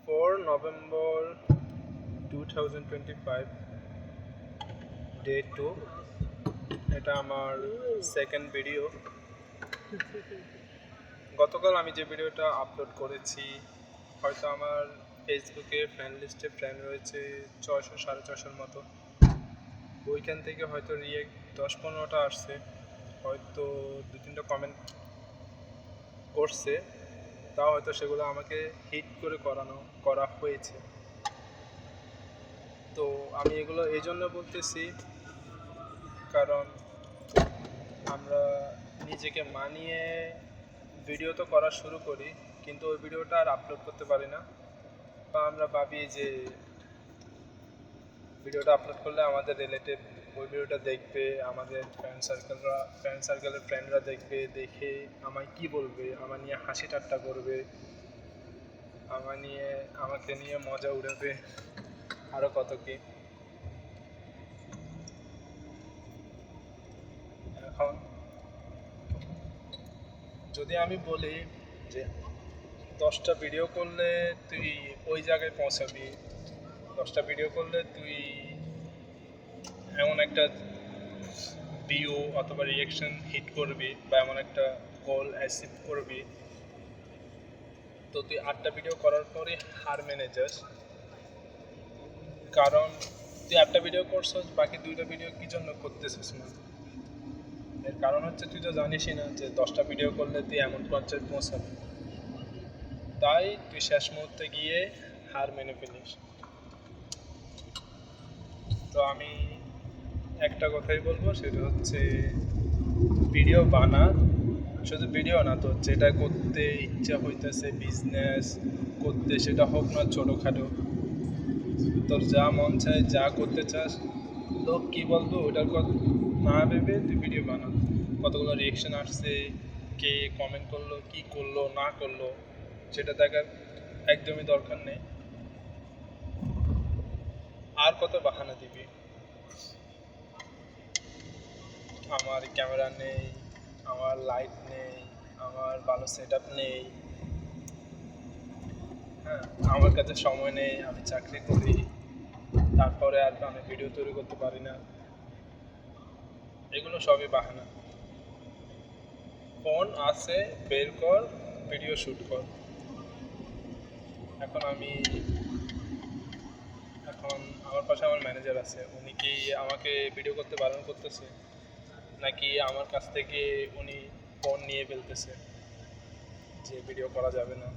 4 November 2025 day 2। এটা আমার second video. গতকাল আমি যে ভিডিওটা আপলোড করেছি, হয়তো আমার ফেসবুকে ফ্রেন্ড লিস্টে ফ্রেন্ড রয়েছে 600 650-র মতো। ওইখান থেকে হয়তো রিয়েক্ট 10-15টা আসছে, হয়তো 2-3টা কমেন্ট করছে, তাও হয়তো সেগুলো আমাকে হিট করে করা হয়েছে। তো আমি এগুলো এই জন্য বলতেছি, কারণ আমরা নিজেকে মানিয়ে ভিডিও তো করা শুরু করি, কিন্তু ওই ভিডিওটা আর আপলোড করতে পারি না। বা আমরা ভাবি যে ভিডিওটা আপলোড করলে আমাদের রিলেটিভ ওই ভিডিওটা দেখবে, আমাদের ফ্রেন্ড সার্কেলের ফ্রেন্ডরা দেখবে, দেখে আমায় কি বলবে, আমার নিয়ে হাসি ঠাট্টা করবে, আমাকে নিয়ে মজা উড়াবে, আরও কত কি। এখন যদি আমি বলি যে 10টা ভিডিও করলে তুই ওই জায়গায় পৌঁছাবি, 10টা ভিডিও করলে তুই এমন একটা ভিউ অথবা রিয়েকশন হিট করবি বা এমন একটা গোল অ্যাচিভ করবি, তো তুই 8টা ভিডিও করার পরে হার মেনে যাস। কারণ তুই 8টা ভিডিও করছিস, বাকি 2টা ভিডিও কি জন্য করতেছিস না? এর কারণ হচ্ছে তুই তো জানিসই না যে 10টা ভিডিও করলে তুই এমন পর্যায়ে পৌঁছাবি, তাই তুই শেষ মুহূর্তে গিয়ে হার মেনে ফেলিস। তো আমি একটা কথাই বলবো, সেটা হচ্ছে ভিডিও বানা, শুধু ভিডিও না, তো যেটা করতে ইচ্ছা হইতেছে, বিজনেস করতে, সেটা হোক না ছোটোখাটো, তোর যা মন চায়, যা করতে চাস, লোক কী বলবো ওটার কথা না ভেবে তুই ভিডিও বানা। কতগুলো রিয়েকশন আসছে, কে কমেন্ট করলো, কি করলো না করলো, সেটা দেখার একদমই দরকার নেই। আর কত বাহানা দিবি? আমার ক্যামেরা নেই, আমার লাইট নেই, আমার ভালো সেট আপ নেই, হ্যাঁ, আমার কাছে সময় নেই, আমি চাকরি করি, তারপরে আর আমি ভিডিও তৈরি করতে পারি না। এগুলো সবই বাহানা। ফোন আছে, বের কর, ভিডিও শ্যুট কর। এখন আমার পাশে আমার ম্যানেজার আছে, উনি কি আমাকে ভিডিও করতে বারণ করতেছে, নাকি আমার কাছ থেকে উনি ফোন নিয়ে ফেলতেছে যে ভিডিও করা যাবে না?